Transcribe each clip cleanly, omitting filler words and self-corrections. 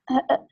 Hello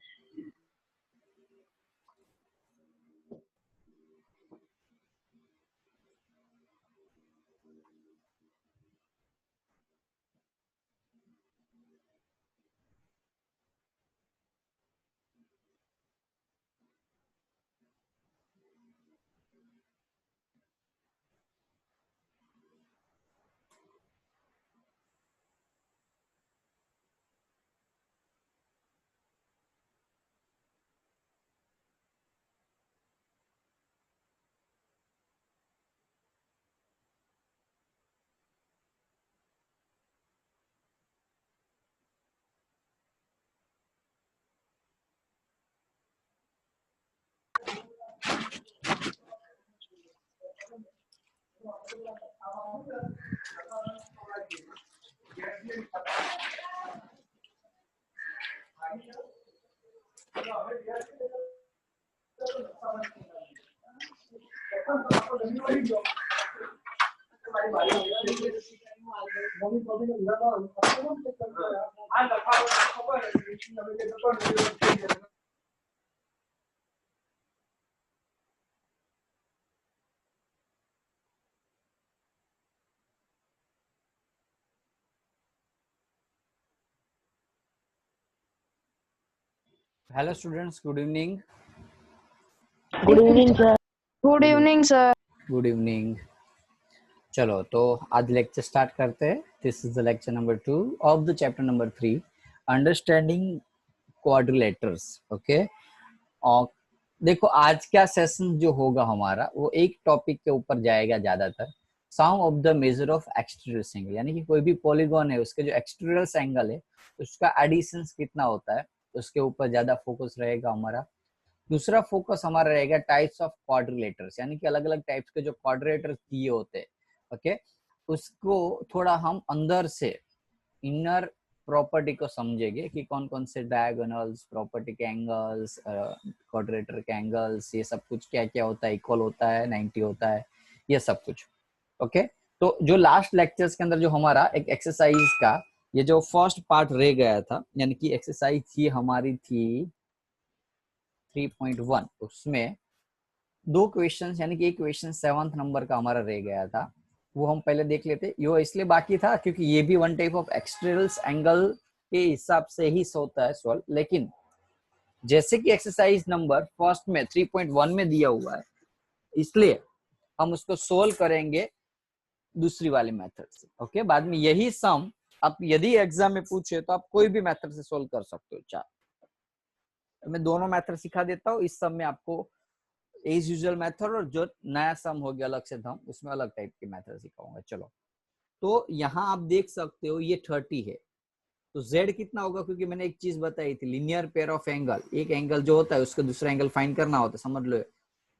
students, good evening. Good evening sir. Good evening sir. Good evening. चलो तो आज lecture start करते हैं। This is the lecture number 2 of the chapter number 3, understanding quadrilaterals. Okay, और देखो आज का सेशन जो होगा हमारा वो एक टॉपिक के ऊपर जाएगा ज्यादातर, sum of the major of exterior angle, यानी कि कोई भी पॉलीगॉन है उसके जो एक्सटीरियर एंगल है उसका एडिशन कितना होता है उसके ऊपर ज्यादा फोकस रहेगा हमारा। दूसरा फोकस हमारा रहेगा टाइप्स ऑफ क्वाड्रिलेटर्स, यानी कि अलग अलग टाइप्स के जो क्वाड्रिलेटर्स दिए होते हैं, ओके, उसको थोड़ा हम अंदर से इनर प्रॉपर्टी को समझेंगे कि कौन कौन से डायगोनल्स, प्रॉपर्टी के एंगल्स, क्वाड्रिलेटर के एंगल्स, ये सब कुछ क्या क्या होता है, इक्वल होता है, 90 होता है, ये सब कुछ। ओके, तो जो लास्ट लेक्चर्स के अंदर जो हमारा एक एक्सरसाइज का ये जो फर्स्ट पार्ट रह गया था, यानी कि एक्सरसाइज ये हमारी थी 3.1, उसमें दो क्वेश्चंस, यानी कि एक क्वेश्चन 7th नंबर का हमारा रह गया था, वो हम पहले देख लेते। यो इसलिए बाकी था क्योंकि ये भी one type of exterior angle के हिसाब से ही होता है सॉल्व, लेकिन जैसे कि एक्सरसाइज नंबर फर्स्ट में 3.1 में दिया हुआ है, इसलिए हम उसको सोल्व करेंगे दूसरी वाली मेथड से। ओके, बाद में यही सम आप यदि एग्जाम में पूछे तो आप कोई भी मेथड से सोल्व कर सकते हो। चार मैं दोनों मेथड सिखा देता हूँ। इस सम में आपको एज यूजुअल मेथड और जो नया सम हो गया अलग से धम, उसमें अलग टाइप की मेथड सिखाऊंगा। चलो, तो यहाँ आप देख सकते हो ये 30 है, तो z कितना होगा, क्योंकि मैंने एक चीज बताई थी, लिनियर पेयर ऑफ एंगल, एक एंगल जो होता है उसका दूसरा एंगल फाइंड करना होता है। समझ लो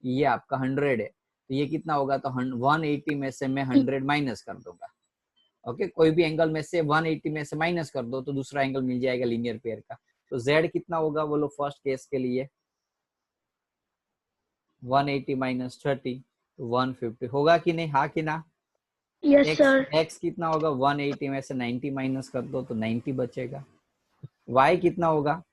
ये आपका 100 है, तो ये कितना होगा, तो 180 में से मैं 100 माइनस कर दूंगा। ओके, कोई भी एंगल में से 180 में से माइनस कर दो तो दूसरा एंगल मिल जाएगा लिनियर पेयर का। तो z कितना होगा बोलो फर्स्ट केस के लिए, 180 माइनस 30 150 होगा कि नहीं, हाँ कि ना? Yes sir. x कितना होगा, 180 में से 90 माइनस कर दो तो 90 बचेगा। y कितना होगा,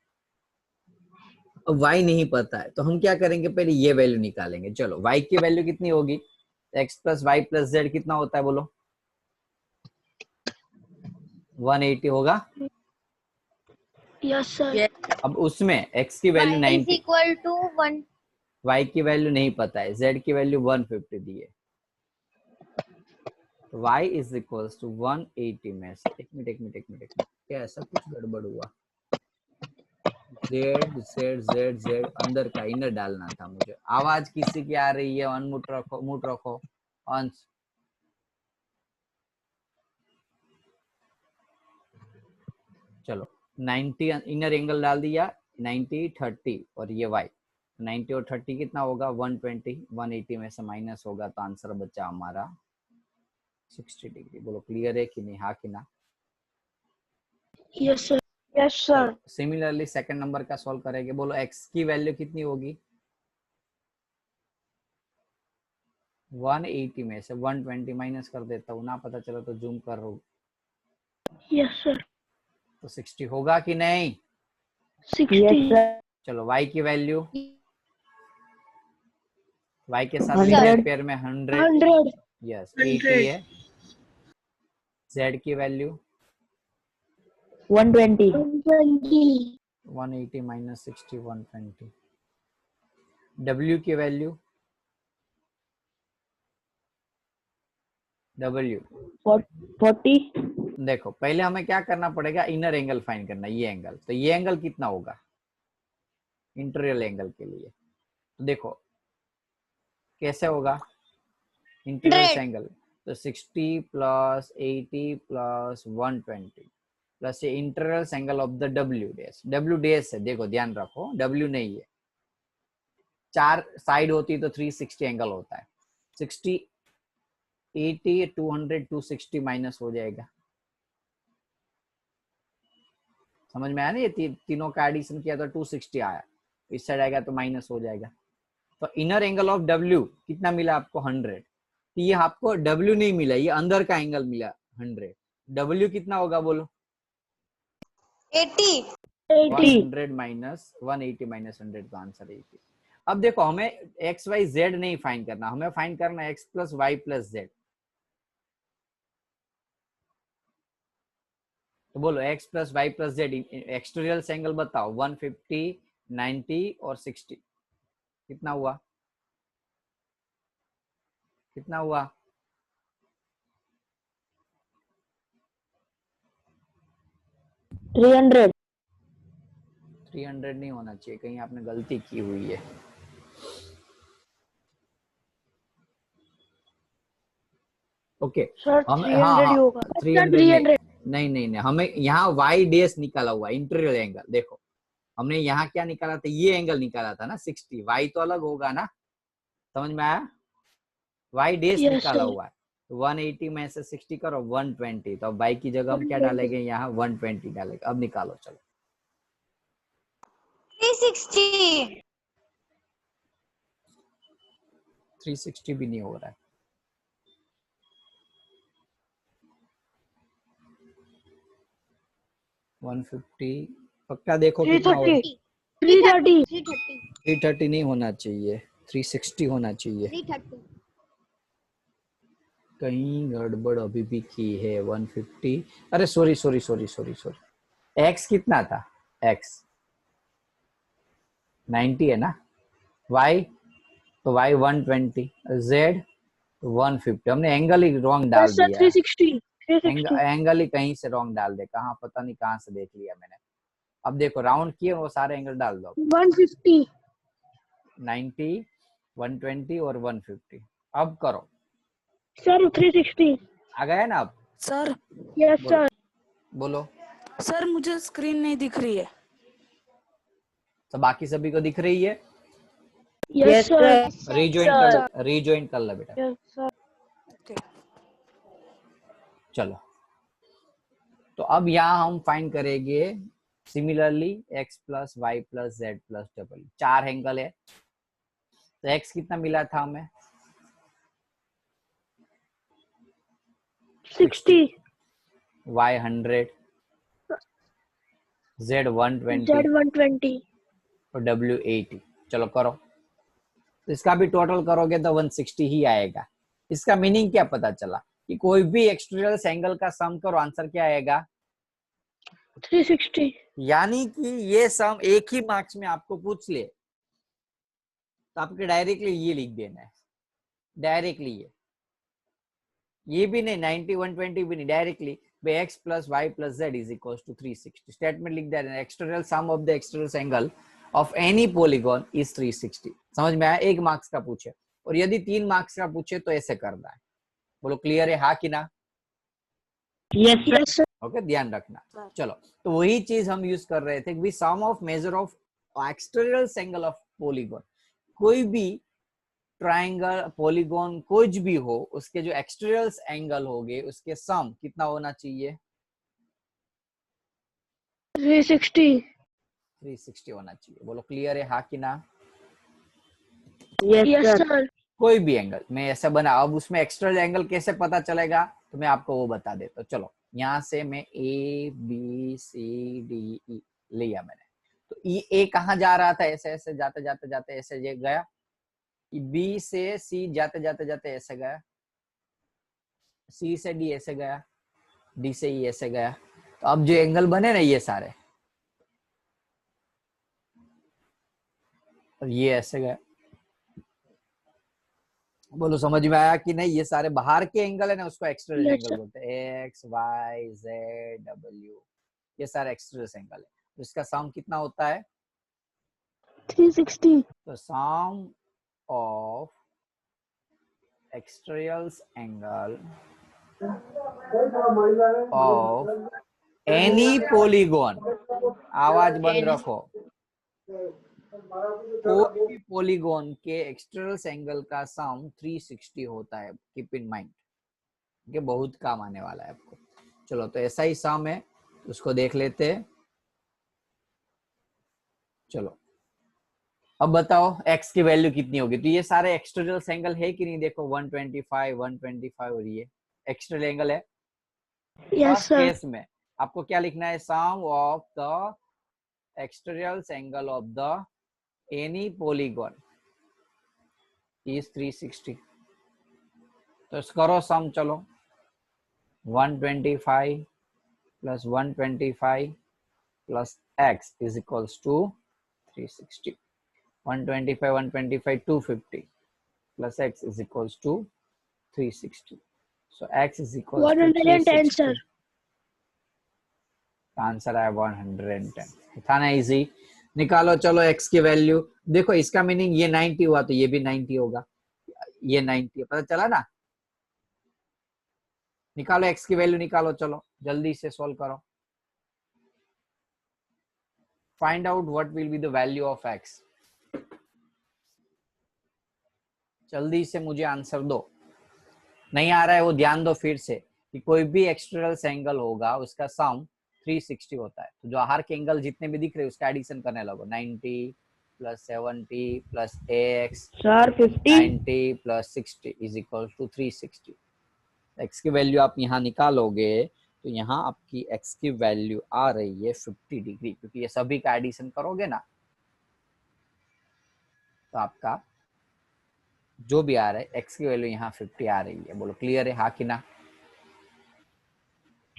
अब y नहीं पता है तो हम क्या करेंगे, पहले ये वैल्यू निकालेंगे। चलो, y की वैल्यू कितनी होगी, x plus Y plus Z कितना होता है बोलो, 180 होगा। Yes sir. अब उसमें x की वैल्यू 90, इक्वल टू 1। y की वैल्यू नहीं पता है, z की वैल्यू 150 दी है, y इज इक्वल्स टू 180 में से, एक मिनट, क्या ऐसा कुछ गड़बड़ हुआ, जेड जेड जेड जेड अंदर का इनर डालना था मुझे। आवाज किसी की आ रही है, अनम्यूट रखो, म्यूट रखो, अंश। चलो, 90 इनर एंगल डाल दिया, 90 30 और ये y, 90 और 30 कितना होगा, 120, 180 में से माइनस होगा तो आंसर बचा हमारा 60 डिग्री। बोलो क्लियर है कि नहीं, हाँ कि ना? Yes sir. Yes sir. Similarly second number का सॉल्व करेंगे। बोलो x की वैल्यू कितनी होगी, 180 में से 120 माइनस कर देता हूँ ना, पता चला तो जूम कर रहा हूँ, यस सर। तो 60 होगा कि नहीं? 60 Yes, sir. चलो y की वैल्यू, y के साथ 100. लीनियर पेयर में 100, 100 यस 80 है। z की वैल्यू 120. 120 180 माइनस 60 120। w की वैल्यू w 40. देखो पहले हमें क्या करना पड़ेगा, इनर एंगल फाइंड करना, ये एंगल, तो ये एंगल कितना होगा इंटीरियर एंगल के लिए। तो देखो कैसे होगा इंटीरियर एंगल, तो 60 प्लस 80 प्लस 120 प्लस ये interior angle of the W dash है, देखो ध्यान रखो डब्ल्यू नहीं है, 4 साइड होती तो 360 एंगल होता है। 60 80 200 260 माइनस हो जाएगा, समझ में आया ना, ये तीनों का एडिशन किया तो 260 आया, इस साइड आएगा तो माइनस हो जाएगा। तो इनर एंगल ऑफ डब्ल्यू कितना मिला आपको 100, तो ये आपको डब्ल्यू नहीं मिला, ये अंदर का एंगल मिला 100। डब्ल्यू कितना होगा बोलो 80 100 माइनस 180 माइनस 100, तो आंसर 80। अब देखो हमें एक्स वाई जेड नहीं फाइंड करना, हमें फाइंड करना X plus Y plus Z. तो बोलो X plus Y plus Z, exterior angle बताओ 150 90 और 60 कितना हुआ, कितना हुआ 300. 300 नहीं होना चाहिए, कहीं आपने गलती की हुई है। ओके सर हम 300 ही होगा। 300 300 नहीं, हमें यहाँ वाई डैश निकाला हुआ इंटीरियर एंगल, देखो हमने यहाँ क्या निकाला था, ये एंगल निकाला था ना 60, वाई तो अलग होगा ना, समझ में आया, वाई डैश Yes, निकाला sir. हुआ है। 180 में से 60 करो 120, तो अब वाई की जगह हम क्या 120 डालेंगे यहाँ 120 डालेंगे। अब निकालो चलो 360 360 भी नहीं हो रहा है, 150 पक्का देखो कितना हो रहा है, 330 330 330 नहीं होना चाहिए, 360 होना चाहिए, 330 कहीं गड़बड़ अभी भी की है। 150 अरे sorry sorry sorry sorry sorry, x कितना था, एक्स 90 है ना, वाई तो वाई 120, जेड 150, हमने एंगल ही रॉन्ग डाल Yes, sir. दिया, 360 360 एंगल ही कहीं से रॉन्ग डाल दे, कहाँ पता नहीं कहाँ से देख लिया मैंने। अब देखो राउंड किए वो सारे एंगल डाल दो, 150 90 120 और 150। अब करो, सर 360 आ गया ना अब, सर यस सर बोलो। सर मुझे स्क्रीन नहीं दिख रही है। तो बाकी सभी को दिख रही है, यस सर रीजॉइन कर लो बेटा। यस सर ओके चलो तो अब यहाँ हम फाइंड करेंगे similarly x plus Y plus Z plus W, 4 angle है, तो x कितना मिला था हमें 60 y 100 z 120 Z 120 और w 80। चलो करो, तो इसका भी टोटल करोगे तो 160 ही आएगा। इसका मीनिंग क्या पता चला कि कोई भी एक्सटीरियर एंगल का सम करो, आंसर क्या आएगा 360 यानी कि ये सम एक ही मार्क्स में आपको पूछ ले तो आपके डायरेक्टली ये लिख देना है, डायरेक्टली ये भी नहीं 90 120 भी नहीं, directly x plus Y plus Z is equal to 360। Statement लिख देना, external sum of the external angle of any polygon is 360। समझ में आया, 1 मार्क्स का पूछे, और यदि 3 मार्क्स का पूछे तो ऐसे करना है। बोलो क्लियर है हाँ कि ना, यस सर ओके ध्यान रखना। चलो तो वही चीज हम यूज कर रहे थे, sum of measure of external angle of polygon, कोई भी ट्राइंगल पॉलीगॉन कुछ भी हो उसके जो एक्सटीरियर एंगल होंगे उसके सम कितना होना चाहिए 360 होना चाहिए। बोलो क्लियर है हाँ कि ना, यस सर कोई भी एंगल मैं ऐसा बना। अब उसमें एक्सटर्नल एंगल कैसे पता चलेगा तो मैं आपको वो बता देता हूँ। चलो यहाँ से मैं A B C D E लिया मैंने, तो ए कहाँ जा रहा था, ऐसे ऐसे जाते जाते जाते ऐसे ये गया, बी से सी जाते जाते जाते ऐसे गया, सी से डी ऐसे गया, डी से ई ऐसे गया। तो अब जो एंगल बने ना ये सारे, और ये ऐसे गए। बोलो समझ में आया कि नहीं? ये सारे बाहर के एंगल है ना, उसको एक्सटर्नल Yes, एंगल sir. बोलते हैं। एक्स वाई जेड डब्ल्यू, ये सारे एक्सटर्नल एंगल है। तो इसका सम कितना होता है? 360. तो sum of external angle of any polygon, आवाज बंद रखो, कोई भी पॉलीगॉन के एक्सटर्नल एंगल का सम 360 होता है। कीप इन माइंड, ये बहुत काम आने वाला है आपको। चलो तो ऐसा ही सम है, उसको देख लेते हैं। चलो अब बताओ x की वैल्यू कितनी होगी? तो ये सारे एक्सटर्नल एंगल है कि नहीं? देखो 125 125 और ये एक्सटर्नल एंगल है। Yes, first sir. केस में आपको क्या लिखना है? Sum of the external angle of the any polygon is 360। तो करो सम, चलो 125 plus 125 plus x is equals to 360। 125 125 250 plus x is equals to 360. So x is equals to 110, 360. sir. Answer है 110। था ना इजी? निकालो चलो x की value. देखो इसका मीनिंग ये 90 हुआ तो ये भी 90 होगा, ये 90 है, पता चला ना? निकालो x की वैल्यू, निकालो, चलो जल्दी से सॉल्व करो। Find out what will be the value of x। जल्दी से मुझे आंसर दो। नहीं आ रहा है वो ध्यान दो फिर से, कि कोई भी एक्सटर्नल एंगल होगा उसका सम 360 होता है। तो जो बाहर के एंगल जितने भी दिख रहे हैं उसका एडिशन करने लगो। 90 plus 70 plus x Sir, 50. 90 plus 60 is equal to 360। x की वैल्यू आप यहाँ निकालोगे तो यहाँ आपकी x की वैल्यू आ रही है 50 डिग्री, क्योंकि ये सभी का एडिशन करोगे ना तो आपका जो भी आ रहा है x की वैल्यू यहाँ 50 आ रही है। बोलो क्लियर है, हाँ कि ना?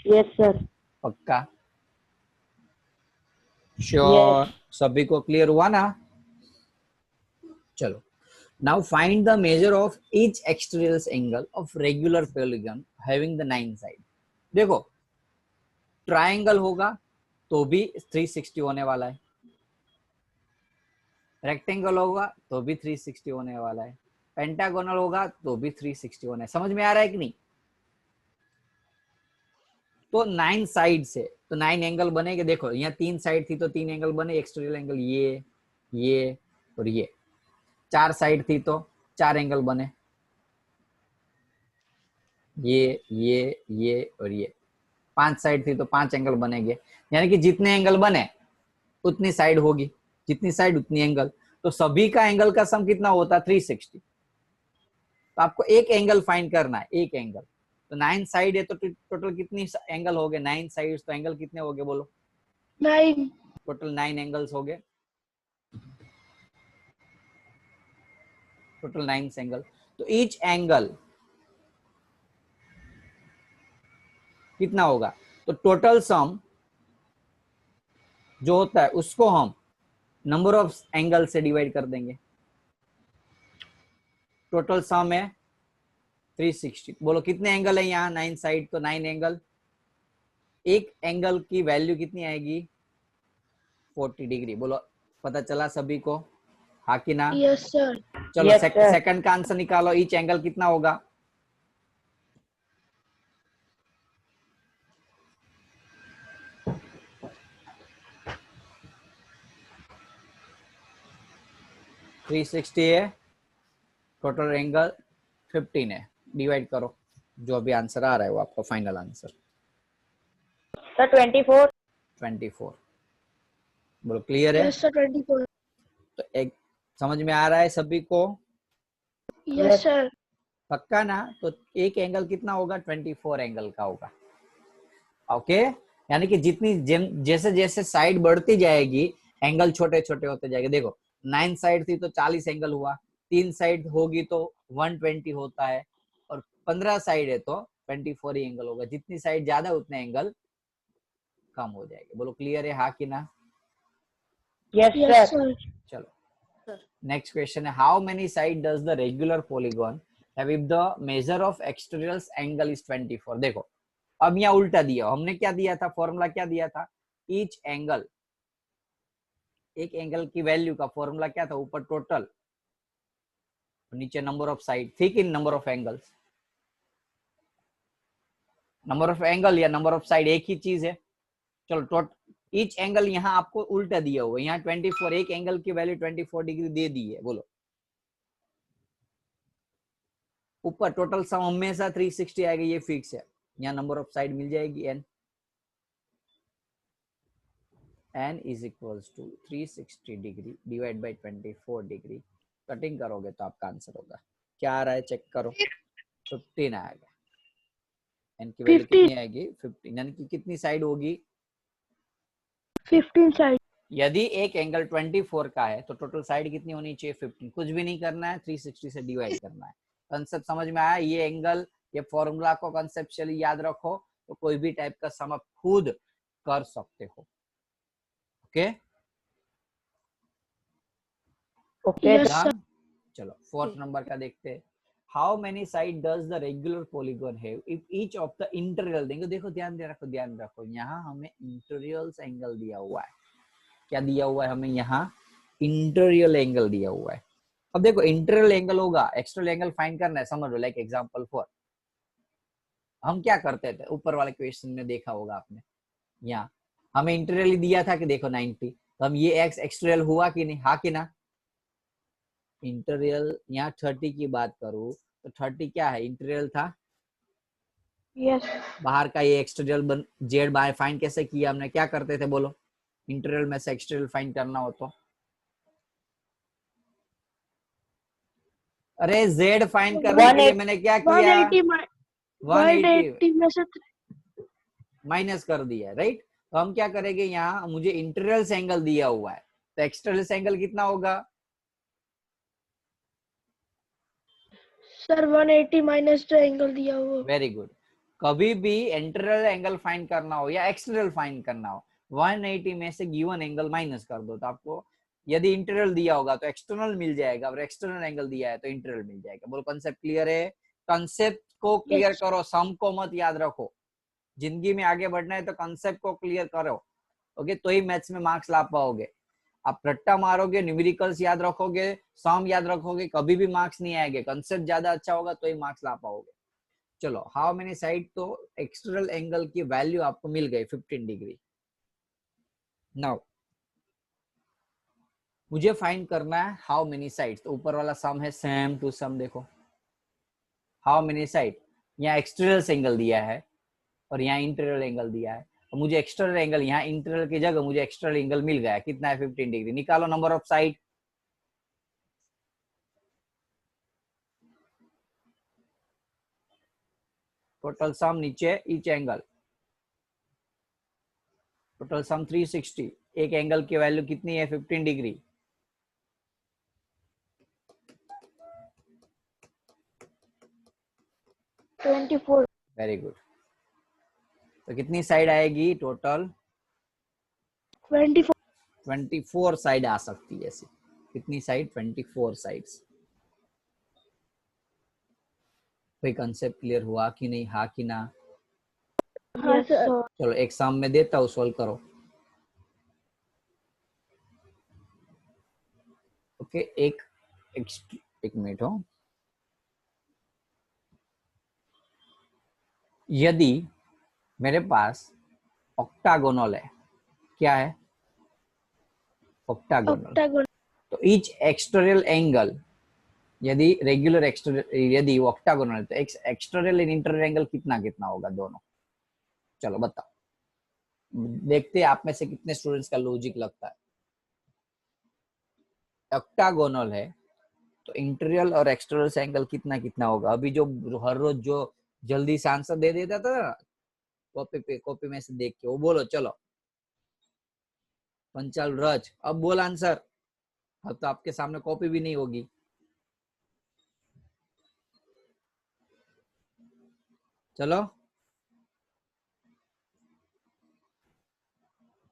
Yes, sir. पक्का? श्योर? सभी को क्लियर हुआ ना? चलो now find the measure of each external angle of regular polygon having the 9 side. देखो ट्रायंगल होगा तो भी 360 होने वाला है, रेक्टेंगल होगा तो भी 360 होने वाला है, पेंटागोनल होगा तो भी 360 होना है। समझ में आ रहा है कि नहीं? तो 9 साइड से तो 9 एंगल बनेंगे। देखो यहाँ 3 साइड थी तो 3 एंगल बने एक्सटर्नल एंगल, ये और ये। 4 साइड थी तो 4 एंगल बने, ये और ये। 5 साइड थी तो 5 एंगल बनेंगे। यानी कि जितने एंगल बने उतनी साइड होगी, जितनी साइड उतनी एंगल। तो सभी का एंगल का सम कितना होता है? 360। तो आपको एक एंगल फाइंड करना है, एक एंगल। तो 9 साइड है तो टोटल कितनी एंगल हो गए? 9 साइड तो एंगल कितने हो गए बोलो? 9. टोटल 9 एंगल्स हो गए, टोटल 9 एंगल। तो ईच एंगल कितना होगा? तो टोटल सम जो होता है उसको हम नंबर ऑफ एंगल से डिवाइड कर देंगे। टोटल सम है 360। बोलो कितने एंगल है यहाँ? 9 साइड तो 9 एंगल। एक एंगल की वैल्यू कितनी आएगी? 40 डिग्री। बोलो पता चला सभी को, हाँ कि ना? Yes, sir. चलो Yes, sir. सेकंड का आंसर निकालो। ईच एंगल कितना होगा? थ्री 360 है, टोटल एंगल 15 है। डिवाइड करो, जो अभी आंसर आ रहा है वो आपका फाइनल आंसर। Sir, 24. 24। बोलो क्लियर है? Yes, sir, 24. तो एक समझ में आ रहा है सभी को? Yes, sir. पक्का ना? तो एक एंगल कितना होगा? 24 एंगल का होगा। ओके, यानी कि जितनी जैसे जैसे साइड बढ़ती जाएगी एंगल छोटे छोटे होते जाएंगे। देखो 9 साइड थी तो 40 एंगल हुआ, 3 साइड होगी तो 120 होता है, और 15 साइड है तो 24 ही एंगल होगा। जितनी साइड ज्यादा उतने एंगल कम हो जाएंगे। बोलो क्लियर है हाँ कि ना? Yes, Yes, sir. sir. चलो Sir. नेक्स्ट क्वेश्चन है, how many side does the regular polygon have if the major of exterior angle is 24? देखो अब यहाँ उल्टा दिया, हमने क्या दिया था, फॉर्मूला क्या दिया था, ईच एंगल, एक एंगल की वैल्यू का फॉर्मूला क्या था, ऊपर टोटल, नीचे नंबर ऑफ साइड, ठीक in number of angles, number of angle या नंबर ऑफ साइड एक ही चीज है। चलो टोटल ईच एंगल यहाँ आपको उल्टा दिया हुआ है, यहाँ 24, एक एंगल की वैल्यू 24 डिग्री दे दी है। बोलो ऊपर टोटल सम हमेशा 360 आएगा, ये फिक्स है। यहाँ नंबर ऑफ साइड मिल जाएगी n, n is equals to 360 degree divide by 24 degree. Cutting करोगे तो आपका आंसर होगा क्या आ रहा है, चेक करो, 15 आएगा। n की वैल्यू 15. कितनी आएगी, 15, यानी कि कितनी साइड होगी, 15 side. यदि एक एंगल 24 का है तो टोटल साइड कितनी होनी चाहिए, 15। कुछ भी नहीं करना है, 360 से डिवाइड करना है। कंसेप्ट समझ में आया? ये एंगल, ये फॉर्मूला को कंसेप्चुअली याद रखो, तो कोई भी टाइप का सम आप खुद कर सकते हो। Okay Okay, Yes, sir. sir. चलो फोर्थ नंबर का देखते हैं, how many side does the regular polygon have if each of the interior, देखो ध्यान दे रखो, ध्यान रखो, यहाँ हमें इंटीरियर एंगल दिया हुआ है। क्या दिया हुआ है हमें, यहाँ इंटीरियर एंगल दिया हुआ है। अब देखो इंटीरियर एंगल होगा, एक्सटर्नल एंगल फाइंड करना है, समझ लो। लाइक एग्जांपल फॉर, हम क्या करते थे, ऊपर वाले क्वेश्चन में देखा होगा आपने, यहाँ हमें इंटीरियर दिया था कि देखो 90, तो हम ये एक्स एक्सटीरियर हुआ कि नहीं, हाँ कि ना? इंटीरियर यहाँ 30 की बात करूं तो 30 क्या है, इंटीरियर था, Yes. बाहर का ये एक्सटीरियर जेड बाहर फाइंड कैसे किया हमने, क्या करते थे बोलो, इंटीरियर में से एक्सटीरियर फाइंड करना हो तो, अरे जेड फाइंड करने के लिए मैंने क्या किया, 180 में से माइनस कर दिया, राइट। तो हम क्या करेंगे, यहाँ मुझे इंटीरियर एंगल दिया हुआ है, तो एक्सटर्नल एंगल कितना होगा, सर 180 माइनस जो एंगल दिया हुआ. Very good. कभी भी इंटीरियर एंगल फाइंड करना हो या एक्सटर्नल फाइंड करना हो, 180 में से गिवन एंगल माइनस कर दो, तो आपको यदि इंटीरियर दिया होगा तो एक्सटर्नल मिल जाएगा, और एक्सटर्नल एंगल दिया है तो इंटीरियर मिल जाएगा। बोलो कंसेप्ट क्लियर है? कंसेप्ट को क्लियर Yes. करो, सम को मत याद रखो। जिंदगी में आगे बढ़ना है तो कंसेप्ट को क्लियर करो, ओके, तो ही मैथ्स में मार्क्स ला पाओगे। आप रट्टा मारोगे, न्यूमेरिकल्स याद रखोगे, सम याद रखोगे, कभी भी मार्क्स नहीं आएंगे। कंसेप्ट ज्यादा अच्छा होगा तो ही मार्क्स ला पाओगे। चलो हाउ मेनी साइड, तो एक्सटर्नल एंगल की वैल्यू आपको मिल गई 15 डिग्री। नाउ मुझे फाइंड करना है हाउ मेनी साइड, तो ऊपर वाला सम है सेम टू सम। देखो हाउ मेनी साइड, यहाँ एक्सटर्नल एंगल दिया है और यहाँ इंटीरियर एंगल दिया है, तो मुझे एक्सटर्नल एंगल, यहाँ इंटीरियर की जगह मुझे एक्सटर्नल एंगल मिल गया, कितना है 15 डिग्री। निकालो number of side, total sum नीचे ईच एंगल, टोटल सम 360, एक एंगल की वैल्यू कितनी है 15 डिग्री। Very good. तो कितनी साइड आएगी टोटल, 24. 24 साइड आ सकती है ऐसी। कितनी साइड, 24 साइड्स। कोई कंसेप्ट क्लियर हुआ कि नहीं, हाँ कि ना? Yes, sir. चलो एक सम में देता हूँ, सॉल्व करो। ओके एक मिनट हो। यदि मेरे पास ऑक्टागोनल है, क्या है, ऑक्टागोनल, Octagon. तो ईच एक्सटर्नल एंगल, यदि रेगुलर एक्सटर्नल, यदि वो ऑक्टागोनल है तो एक्सटर्नल एंड इंटरनल एंगल कितना कितना होगा दोनों। चलो बताओ, देखते हैं आप में से कितने स्टूडेंट्स का लॉजिक लगता है। ऑक्टागोनल है तो इंटीरियर और एक्सटर्नल एंगल कितना कितना होगा। अभी जो हर रोज जो जल्दी से आंसर दे देता था ना, कॉपी में से देख के, वो बोलो चलो। पंचाल रज, अब बोल आंसर। अब तो आपके सामने कॉपी भी नहीं होगी। चलो,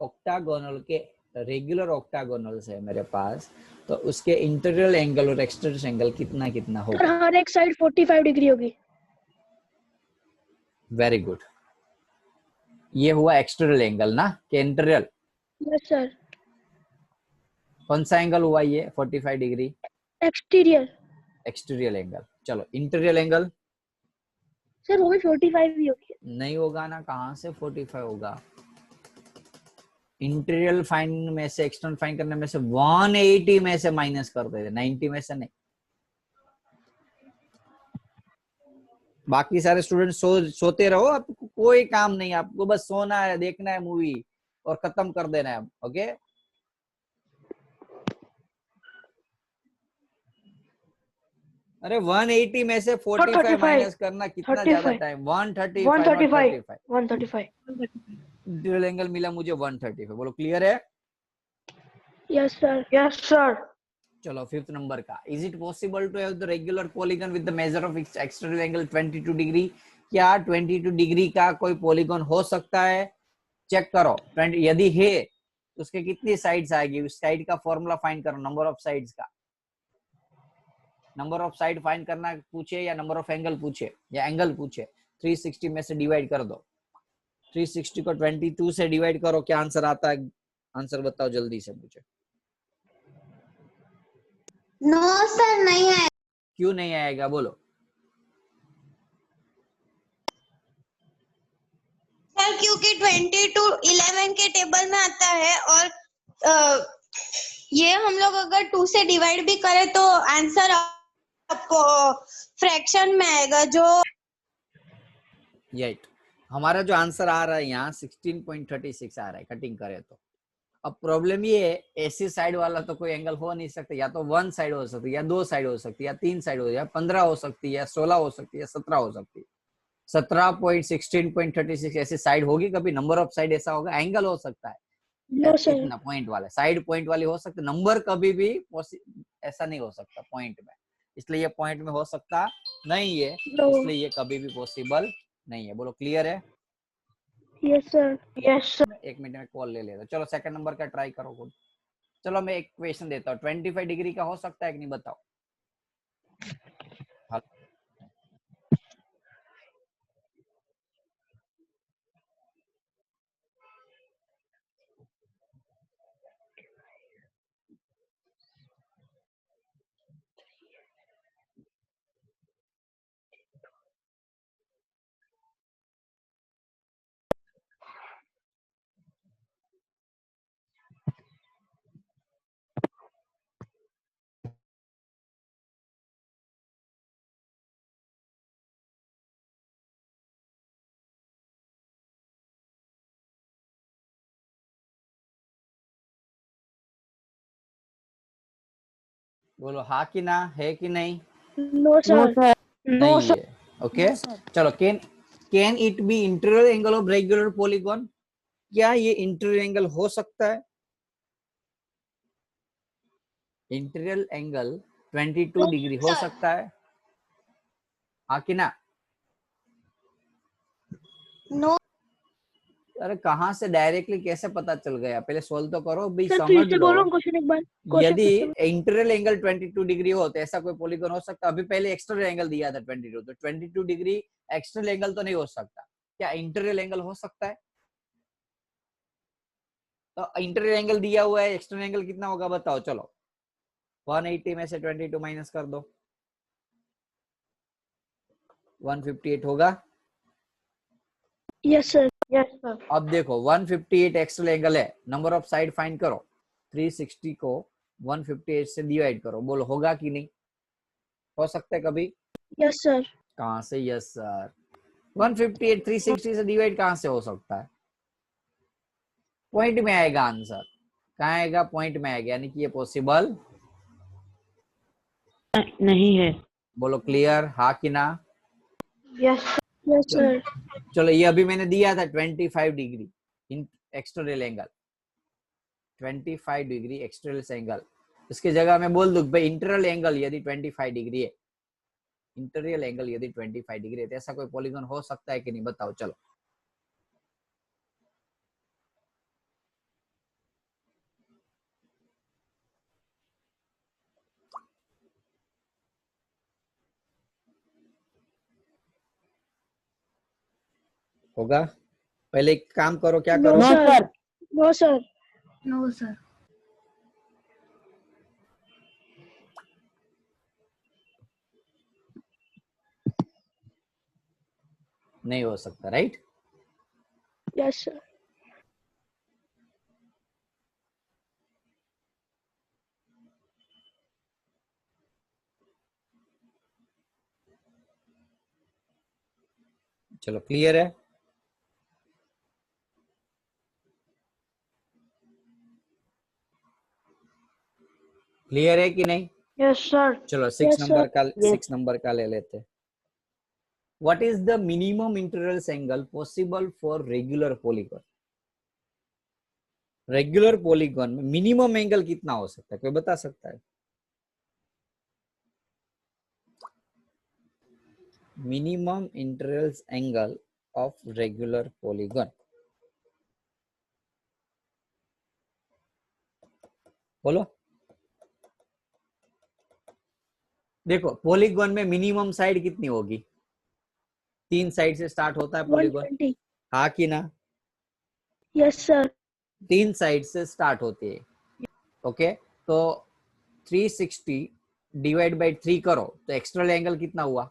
ऑक्टागोनल के रेगुलर ऑक्टागोनल्स है मेरे पास, तो उसके इंटीरियर एंगल और एक्सटर्नल एंगल कितना कितना सर होगा? हर एक साइड 45 डिग्री होगी। Very good. ये हुआ एक्सटर्नल एंगल ना, कि इंटीरियर? Yes sir. कौन सा एंगल हुआ ये 45 डिग्री? एक्सटीरियर। Exterior angle. चलो, इंटीरियर एंगल सर वो भी 45 ही होगी। नहीं होगा ना, कहाँ से 45 होगा? इंटीरियर फाइन में से एक्सटर्नल फाइन करने में से 180 में से माइनस कर देते, 90 में से नहीं। बाकी सारे स्टूडेंट सोते रहो, आपको कोई काम नहीं, आपको बस सोना है, देखना है मूवी और खत्म कर देना है। ओके, अरे 180 में से 45 माइनस करना कितना ज्यादा टाइम? 135 इंटीरियर एंगल मिला मुझे 135। बोलो क्लियर है? Yes sir. Yes sir. चलो, 5th नंबर का, is it possible to have the regular polygon with the major of external angle 22 degree? क्या 22 डिग्री का कोई पॉलीगन हो सकता है? चेक करो। 20 यदि है तो उसके कितनी साइड्स आएगी? उस साइड का फॉर्मूला फाइंड करो, नंबर ऑफ साइड्स का। नंबर ऑफ साइड फाइंड करना पूछे या नंबर ऑफ एंगल पूछे या एंगल पूछे, 360 में से डिवाइड कर दो। 360 को 22 से डिवाइड करो, क्या आंसर आता है? आंसर बताओ जल्दी से मुझे। नो सर, नहीं है। क्यों नहीं आएगा? बोलो। सर क्योंकि 22 11 के टेबल में आता है और ये हम लोग अगर 2 से डिवाइड भी करें तो आंसर फ्रैक्शन में आएगा। जो राइट, हमारा जो आंसर आ रहा है यहाँ 16.36 आ रहा है, कटिंग करे तो। अब प्रॉब्लम ये है, ऐसी साइड वाला तो कोई एंगल हो नहीं सकता, या तो 1 साइड हो सकती है, या 2 साइड हो सकती है, या 3 साइड हो, या 15 हो सकती है, या 16 हो सकती है, 17 हो सकती है। 17.16.36 ऐसी साइड होगी कभी? नंबर ऑफ साइड ऐसा होगा? एंगल हो सकता है नो सर। इतना पॉइंट वाला, साइड पॉइंट वाली हो सकती है, नंबर कभी भी ऐसा नहीं हो सकता पॉइंट में, इसलिए ये पॉइंट में हो सकता नहीं है, नो। इसलिए ये कभी भी पॉसिबल नहीं है। बोलो क्लियर है? Yes sir. Yes sir. 1 minute में कॉल ले लेता। चलो, सेकंड नंबर का ट्राई करो खुद। चलो, मैं एक क्वेश्चन देता हूँ, 25 डिग्री का हो सकता है कि नहीं, बताओ। बोलो हाँ कि ना, है कि नहीं? No no sir. Sir. No नहीं सर। है। ओके, चलो, can it be interior angle of regular polygon? क्या ये इंटीरियर एंगल हो सकता है? इंटीरियर एंगल 22 डिग्री हो सकता है, हाँ कि ना? नो अरे कहाँ से डायरेक्टली कैसे पता चल गया? पहले सोल्व तो करो भाई, सर फिर समझ से लो। बोलो क्वेश्चन एक बार। यदि क्वेश्चन इंटीरियर एंगल 22 डिग्री हो तो ऐसा कोई पॉलीगॉन हो सकता? अभी पहले एक्सटर्नल एंगल दिया था 22, तो 22 डिग्री एक्सटर्नल एंगल तो नहीं हो सकता। क्या इंटीरियर एंगल हो सकता है? तो इंटीरियर एंगल दिया हुआ है, एक्सटर्नल एंगल कितना होगा बताओ? चलो, 180 में से 22 माइनस कर दो, 158 होगा। Yes sir. Yes sir. अब देखो, 158 एक्सटर्नल एंगल है, नंबर ऑफ साइड फाइंड करो, 360 को 158 से डिवाइड करो, बोलो होगा कि नहीं? हो सकता है कभी? Yes sir. कहां से यस सर? 158 360 से डिवाइड कहां से हो सकता है? पॉइंट में आएगा आंसर। कहाँ आएगा? पॉइंट में आएगा, यानी कि ये पॉसिबल नहीं है। बोलो क्लियर, हाँ कि ना? Yes yes sir. चलो, ये अभी मैंने दिया था 25 degree in external angle, 25 degree external angle, इसकी जगह मैं बोल दूं भाई इंटरनल एंगल यदि 25 डिग्री है, इंटरनल एंगल यदि 25 डिग्री है, तो ऐसा कोई पॉलीगॉन हो सकता है कि नहीं, बताओ चलो। होगा? पहले एक काम करो, क्या नो करो, sir, no sir, no sir. नहीं हो सकता, राइट? यस सर, चलो क्लियर है? क्लियर है कि नहीं? Yes sir. चलो Yes, sir. 6 नंबर का ले लेते हैं। What is the minimum interval angle possible for regular polygon? Regular polygon में मिनिमम एंगल कितना हो सकता है, कोई बता सकता है? Minimum interval angle of regular polygon, बोलो। देखो पॉलीगॉन में मिनिमम साइड कितनी होगी? 3 साइड से स्टार्ट होता है पॉलीगॉन, 120. हाँ कि ना? यस सर, 3 साइड से स्टार्ट होती है, ओके। तो 360 डिवाइड बाई 3 करो तो एक्सटर्नल एंगल कितना हुआ?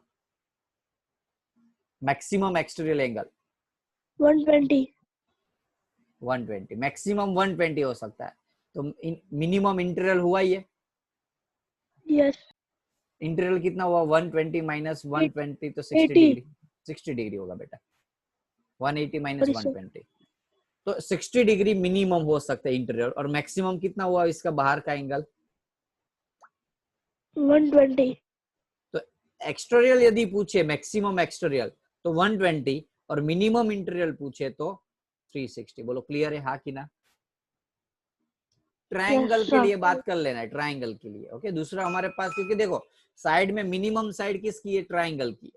Maximum external angle 120. 120, मैक्सिमम 120 हो सकता है। तो मिनिमम इंटरवल हुआ ये, यस, इंटरवल कितना हुआ? 120 माइनस 120 तो 60 80. डिग्री, 60 डिग्री होगा बेटा, 180 माइनस Sorry, sir. 120, तो 60 डिग्री मिनिमम हो सकता है इंटरवल। और मैक्सिमम कितना हुआ इसका बाहर का एंगल? 120. तो एक्सटर्नल यदि पूछे मैक्सिमम एक्सटर्नल तो 120 और मिनिमम इंटरवल पूछे तो 360। बोलो क्लियर है, हाँ कि ना? ट्रायंगल Yes, के sir. लिए बात कर लेना है, ट्रायंगल के लिए, ओके। दूसरा हमारे पास, क्योंकि देखो साइड में मिनिमम साइड किसकी है? ट्रायंगल की।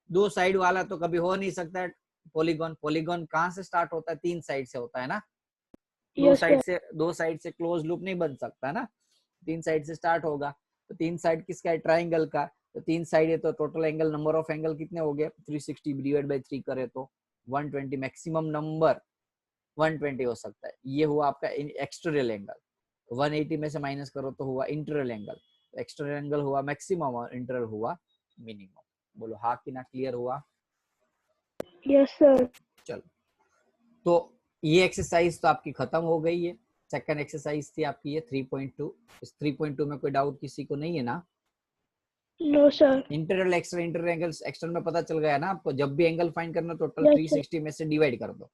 2 साइड वाला तो कभी हो नहीं सकता है पॉलीगॉन। पॉलीगॉन कहाँ से स्टार्ट होता है? 3 साइड से होता है ना। Yes, sir. 2 साइड से क्लोज लूप नहीं बन सकता ना, 3 साइड से स्टार्ट होगा। तो 3 साइड किसका है? ट्रायंगल का। तो 3 साइड है तो total angle, number of angle कितने हो गए? 360 डिवाइड बाई 3 करे तो 120, मैक्सिमम नंबर 120 हो सकता है। ये हुआ आपका एक्सटर्नल एंगल। 180 में से माइनस करो तो हुआ इंटरनल एंगल। एक्सटर्नल एंगल हुआ मैक्सिमम और इंटरनल हुआ मिनिमम। बोलो हाँ कि ना? क्लियर हुआ? Yes sir. चलो, तो ये एक्सरसाइज तो आपकी खत्म हो गई है। सेकंड एक्सरसाइज थी आपकी ये 3.2। इस 3.2 में कोई डाउट किसी को नहीं है ना? No sir. Internal external, internal angle external में पता चल गया ना आपको? जब भी एंगल फाइंड करना टोटल Yes, sir. 360 में से डिवाइड कर दो।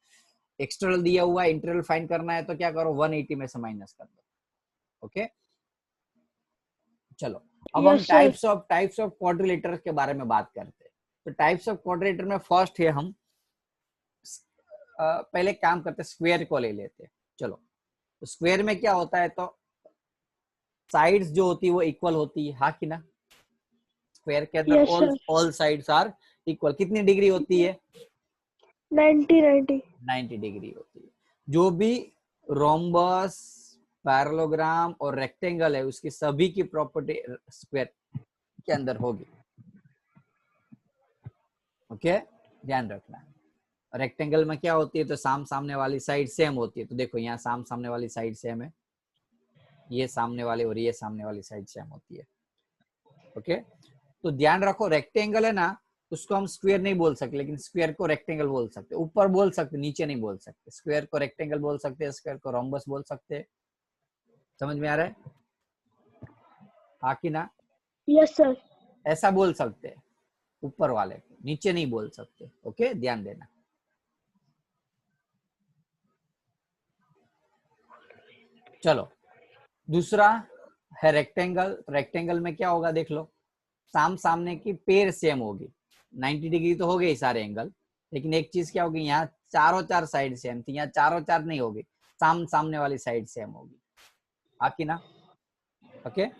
एक्सटर्नल दिया हुआ है, इंटरनल फाइंड करना है तो क्या करो? 180 में से माइनस कर दो, ओके। चलो अब हम Yes, sir. Types of quadrilateral के बारे में बात करते हैं। तो टाइप्स ऑफ क्वाड्रिलेटर में फर्स्ट है, हम पहले काम करते हैं, स्क्वायर को ले लेते हैं। चलो, तो स्क्वायर में क्या होता है? तो साइड्स जो होती है वो इक्वल होती है, हाँ कि ना? स्क्वायर के अंदर Yes, sir. All sides are equal. कितनी डिग्री होती है? 90. 90 डिग्री होती है। जो भी रोम्बस, पैरेललोग्राम और रेक्टेंगल है उसकी सभी की प्रॉपर्टी स्क्वायर के अंदर होगी, ओके। ध्यान रखना। रेक्टेंगल में क्या होती है? तो सामने वाली साइड सेम होती है। तो देखो यहाँ सामने वाली साइड सेम है, ये सामने वाली और ये सामने वाली साइड सेम होती है, ओके। तो ध्यान रखो, रेक्टेंगल है ना, उसको हम स्क्वायर नहीं बोल सकते, लेकिन स्क्वायर को रेक्टेंगल बोल सकते। ऊपर बोल सकते, नीचे नहीं बोल सकते। स्क्वायर को रेक्टेंगल बोल सकते हैं, स्क्वायर को रोम्बस बोल सकते हैं। समझ में आ रहा है, हाँ कि ना? Yes, sir. ऐसा बोल सकते हैं ऊपर वाले को, नीचे नहीं बोल सकते, ओके। ध्यान देना। चलो, दूसरा है रेक्टेंगल। रेक्टेंगल में क्या होगा? देख लो, सामने की पेयर सेम होगी। 90 डिग्री तो हो गई सारे एंगल, लेकिन एक चीज क्या होगी? यहाँ चारों 4 साइड सेम थी, यहाँ चारों 4 नहीं होगी, सामने वाली साइड सेम होगी, आकी ना? ओके। Yes,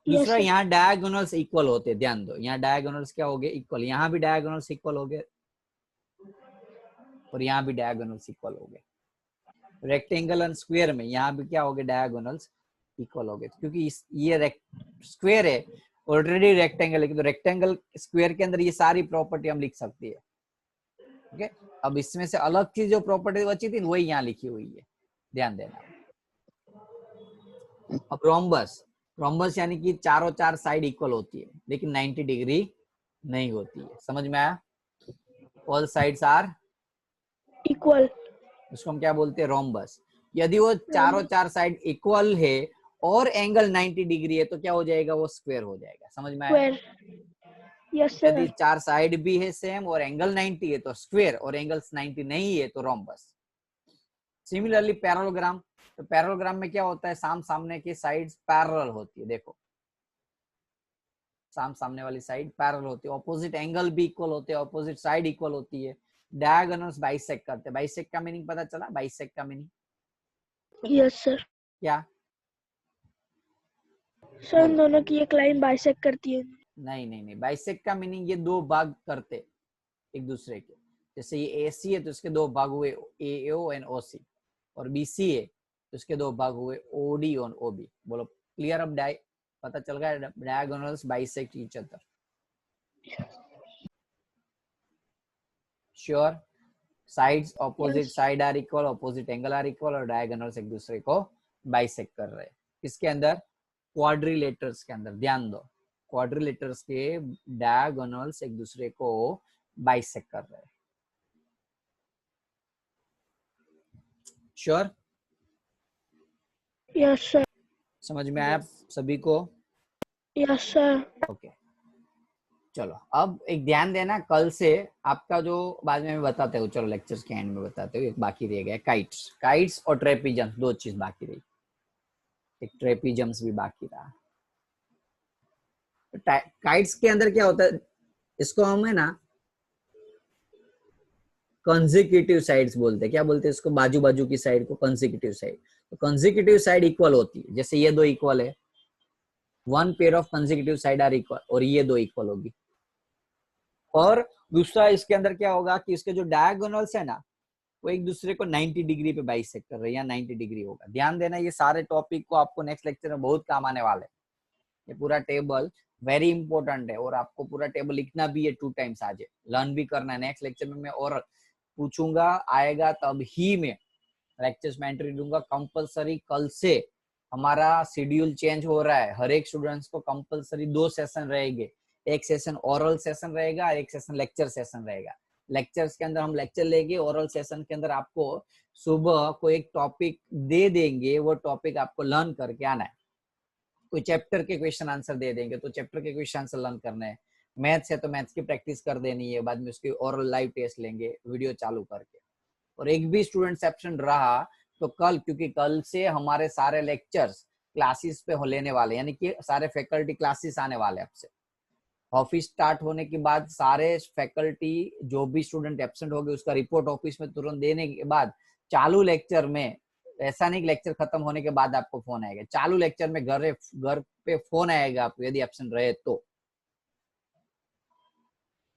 दूसरा, sir. यहाँ डायगोनल्स इक्वल होते हैं, ध्यान दो, यहाँ डायगोनल्स क्या हो गए? इक्वल। यहाँ भी डायगोनल्स इक्वल हो गए और यहाँ भी डायगोनल्स इक्वल हो गए। रेक्टेंगल एंड स्क्वायर में यहाँ भी क्या हो गए? डायगोनल्स इक्वल हो गए, क्योंकि ये स्क्वायर है, ऑलरेडी रेक्टेंगल है, तो रेक्टेंगल स्क्वायर के अंदर ये सारी प्रॉपर्टी हम लिख सकती है। ओके। अब इसमें से अलग चीज जो प्रॉपर्टी बची थी वही यहाँ लिखी हुई है, ध्यान देना। अब रोम्बस, रोम्बस यानी कि चारों चार साइड इक्वल होती है लेकिन 90 डिग्री नहीं होती है, समझ में आया? All sides are Equal. उसको हम क्या बोलते हैं? रोम्बस। यदि वो चारों चार साइड इक्वल है और एंगल 90 डिग्री है तो क्या हो जाएगा? वो स्क्वायर हो जाएगा, समझ में आया? Square. Yes, sir. यदि चार साइड भी है सेम और एंगल 90 है तो स्क्वायर, और एंगल्स 90 नहीं है तो रोम्बस। सिमिलरली पैरेललोग्राम, तो पैरेललोग्राम में क्या होता है? सामने की साइड्स पैरेलल होती है, देखो सामने वाली साइड पैरेलल होती है, ऑपोजिट एंगल भी इक्वल होते हैं, ऑपोजिट साइड इक्वल होती है, डायगोनल्स बाइसेक्ट करते हैं। बाइसेक्ट का मीनिंग पता चला? बाइसेक्ट का मीनिंग Yes, sir. क्या? Sir, इन दोनों की एक लाइन बाइसेक्ट करती है. नहीं, बाइसेक्ट का मीनिंग ये दो भाग करते एक दूसरे के। जैसे ये AC है तो इसके दो भाग हुए AO एंड OC, और BC है तो इसके दो भाग हुए OD और OB। बोलो क्लियर? अब पता चल गया, diagonals bisect each other. Sure? Sides opposite side are equal, opposite angle are equal, और डायगोनल्स एक दूसरे को बाइसेक्ट कर रहे हैं। किसके अंदर? क्वाड्रिलेटर्स के अंदर। ध्यान दो, क्वाड्रिलेटर्स के डायगोनल्स एक दूसरे को बाइसेक्ट कर रहे हैं। श्योर? Yes, sir. समझ में आया सभी को? Yes, sir. ओके। चलो अब एक ध्यान देना, कल से आपका जो बाद में मैं बताते हूँ, चलो लेक्चर्स के एंड में बताते हूँ, एक बाकी रह गया काइट्स और ट्रेपीजम्स, दो चीज बाकी रही, एक ट्रेपीजम्स भी बाकी रहा। काइट्स के अंदर क्या होता है? इसको हम है ना कंसेक्यूटिव साइड्स बोलते हैं। क्या बोलते हैं इसको? बाजू बाजू की साइड को कंसेक्यूटिव साइड। तो कंसेक्यूटिव साइड इक्वल होती है, जैसे ये दो इक्वल है, one pair of consecutive side are equal, और ये दो इक्वल होगी। और दूसरा इसके अंदर क्या होगा कि इसके जो डायगोनल्स है ना वो एक दूसरे को 90 डिग्री पे बाइसेक्ट कर रहे हैं, या 90 डिग्री होगा। ध्यान देना, ये सारे टॉपिक को आपको नेक्स्ट लेक्चर में बहुत काम आने वाले हैं। ये पूरा टेबल वेरी इंपॉर्टेंट है, और आपको पूरा टेबल लिखना भी है 2 टाइम्स, आज लर्न भी करना है। नेक्स्ट लेक्चर में मैं और पूछूंगा, आएगा तब ही मैं लेक्चर्स में एंट्री दूंगा कंपलसरी। कल से हमारा शेड्यूल चेंज हो रहा है, हर एक स्टूडेंट्स को कंपलसरी 2 सेशन रहेंगे, एक सेशन ओरल सेशन रहेगा, एक सेशन लेक्चर सेशन रहेगा। लेक्चर्स के अंदर हम लेक्चर लेंगे, ओरल सेशन के अंदर आपको सुबह को एक टॉपिक दे देंगे, वो टॉपिक आपको लर्न करके आना है। कोई चैप्टर के क्वेश्चन आंसर दे देंगे तो चैप्टर के क्वेश्चन आंसर लर्न करने हैं। मैथ्स है तो मैथ्स की प्रैक्टिस कर देनी है, बाद में उसकी ओरल लाइव टेस्ट लेंगे वीडियो चालू करके। और एक भी स्टूडेंट एब्सेंट रहा तो कल, क्योंकि कल से हमारे सारे लेक्चर्स क्लासेस पे लेने वाले, यानी कि सारे फैकल्टी क्लासेस आने वाले। आपसे ऑफिस स्टार्ट होने के बाद सारे फैकल्टी, जो भी स्टूडेंट एब्सेंट हो गए उसका रिपोर्ट ऑफिस में तुरंत देने के बाद चालू लेक्चर में, ऐसा नहीं कि लेक्चर खत्म होने के बाद आपको फोन आएगा, चालू लेक्चर में घर पे फोन आएगा आपको यदि एब्सेंट रहे तो।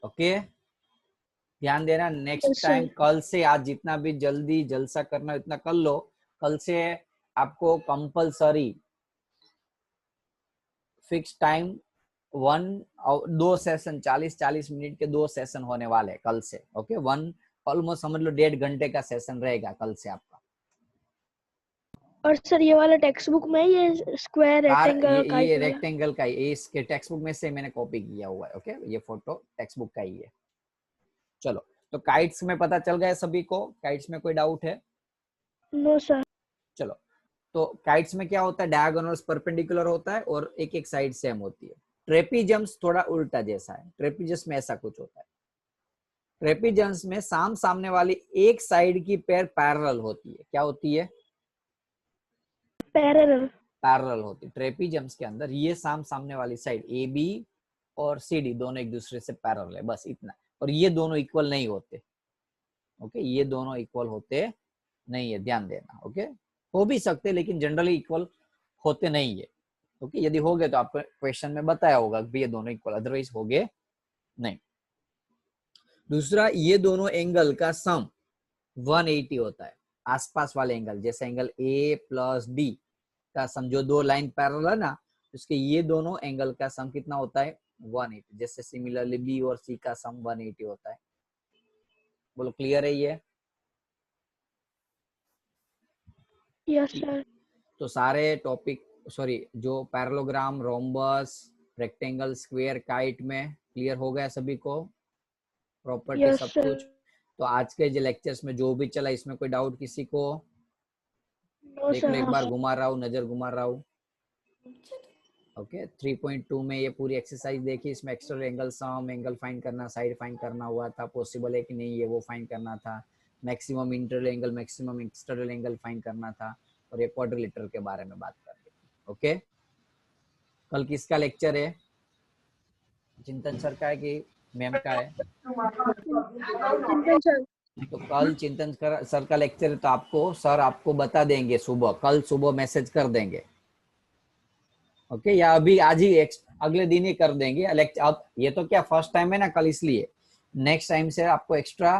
ओके, ध्यान देना। नेक्स्ट टाइम कल से, आज जितना भी जल्दी जलसा करना इतना कर लो। कल से आपको compulsory fix time 2 session 40-40 minute के 2 सेशन होने वाले कल से। ओके, ऑलमोस्ट समझ लो 1.5 घंटे का सेशन रहेगा कल से आपका। और सर ये वाला टेक्स्ट बुक में ये स्क्वायर रेक्टेंगल का ये रेक्टेंगल का ही, इसके टेक्स्ट बुक में से मैंने कॉपी किया हुआ है। ओके, ये फोटो टेक्स्ट बुक का ही है। चलो, तो काइट्स में पता चल गया सभी को? काइट्स में कोई डाउट है? No sir. चलो, तो काइट्स में क्या होता है? डायगोनल्स परपेंडिकुलर होता है और एक एक साइड सेम होती है। ट्रेपीजम्स थोड़ा उल्टा जैसा है। ट्रेपीजम्स में ऐसा कुछ होता है, ट्रेपीजम्स में सामने वाली एक साइड की पेयर पैरेलल होती है। क्या होती है? पैरेलल होती है। ट्रेपीजम्स के अंदर ये सामने वाली साइड AB और CD दोनों एक दूसरे से पैरेलल है, बस इतना। और ये दोनों इक्वल नहीं होते। ओके, ये दोनों इक्वल होते नहीं है, ध्यान देना। ओके, हो भी सकते लेकिन जनरली इक्वल होते नहीं है। ओके, यदि हो गए तो आपको क्वेश्चन में बताया होगा कि ये दोनों इक्वल, अदरवाइज हो गए नहीं। दूसरा, ये दोनों एंगल का सम 180 होता है, आसपास वाले एंगल, जैसे एंगल ए प्लस डी का सम, जो दो लाइन पैरेलल है ना, उसके ये दोनों एंगल का सम कितना होता है 180। जैसे सिमिलरली बी और सी का सम 180 होता है। बोलो क्लियर है ये? Yes sir. तो सारे टॉपिक, सॉरी, जो parallelogram, rhombus, rectangle, square, kite में क्लियर हो गया सभी को, प्रॉपर्टी यस सब सर। कुछ। तो आज के जो लेक्चर्स में जो भी चला, इसमें कोई डाउट किसी को? नो देख लो सर। एक हाँ बार, सर। घुमा रहा हूँ, नजर घुमा रहा हूँ। ओके, 3.2 में ये पूरी एक्सरसाइज देखी, इसमें external angle sum, angle find करना, साइड फाइंड करना हुआ था, पॉसिबल है कि नहीं ये वो फाइंड करना था, maximum internal angle, maximum external angle find करना था, और ये क्वाड्रिलेटरल के बारे में बात कर रही थी। ओके, कल किसका लेक्चर है? चिंतन सर का है कि मैम का है? चिंतन सर। तो कल चिंतन सर का लेक्चर है, तो आपको सर आपको बता देंगे सुबह, कल सुबह मैसेज कर देंगे। ओके, या अभी आज ही अगले दिन ही कर देंगे अब ये तो क्या फर्स्ट टाइम है ना कल, इसलिए नेक्स्ट टाइम से आपको एक्स्ट्रा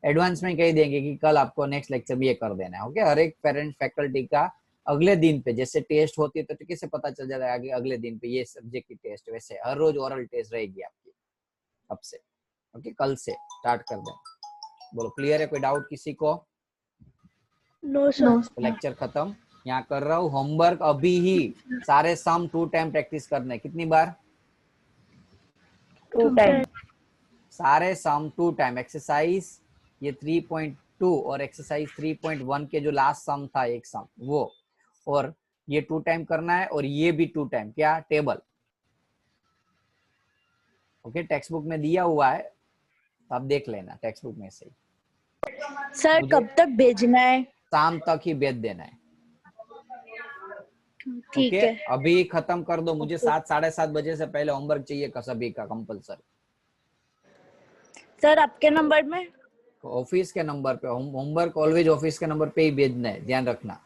एडवांस में कह देंगे कि कल आपको नेक्स्ट लेक्चर भी ये कर देना है। ओके, हर एक पेरेंट फैकल्टी का अगले दिन पे, जैसे टेस्ट होती है तो कैसे पता चल जाता है कि अगले दिन पे ये सब्जेक्ट की टेस्ट, वैसे हर रोज ओरल टेस्ट रहेगी आपकी अब से। ओके, कल से स्टार्ट कर दें। बोलो क्लियर है? कोई डाउट किसी को? No sir. लेक्चर खत्म, यहाँ कर रहा हूँ। होमवर्क अभी ही सारे सम 2 टाइम प्रैक्टिस करने। कितनी बार? 2 टाइम। सारे सम 2 टाइम। एक्सरसाइज ये 3.2 और एक्सरसाइज 3.1 के जो लास्ट सम था एक सम वो, और ये 2 टाइम करना है, और ये भी 2 टाइम। क्या? टेबल। ओके, टेक्स्ट बुक में दिया हुआ है, तो आप देख लेना टेक्स्ट बुक में से। सर कब तक भेजना है? शाम तक ही भेज देना है। ठीक ओके, है अभी खत्म कर दो, मुझे 7 साढ़े 7 बजे से पहले होमवर्क चाहिए सभी का कंपलसरी। सर। आपके नंबर में? ऑफिस के नंबर पे होमवर्क ऑलवेज ऑफिस के नंबर पे ही भेजना है, ध्यान रखना।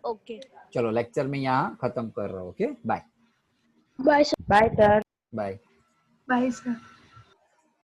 ओके। चलो लेक्चर में यहाँ खत्म कर रहा हूँ। Okay, bye bye sir. Bye sir. Bye. Bye sir.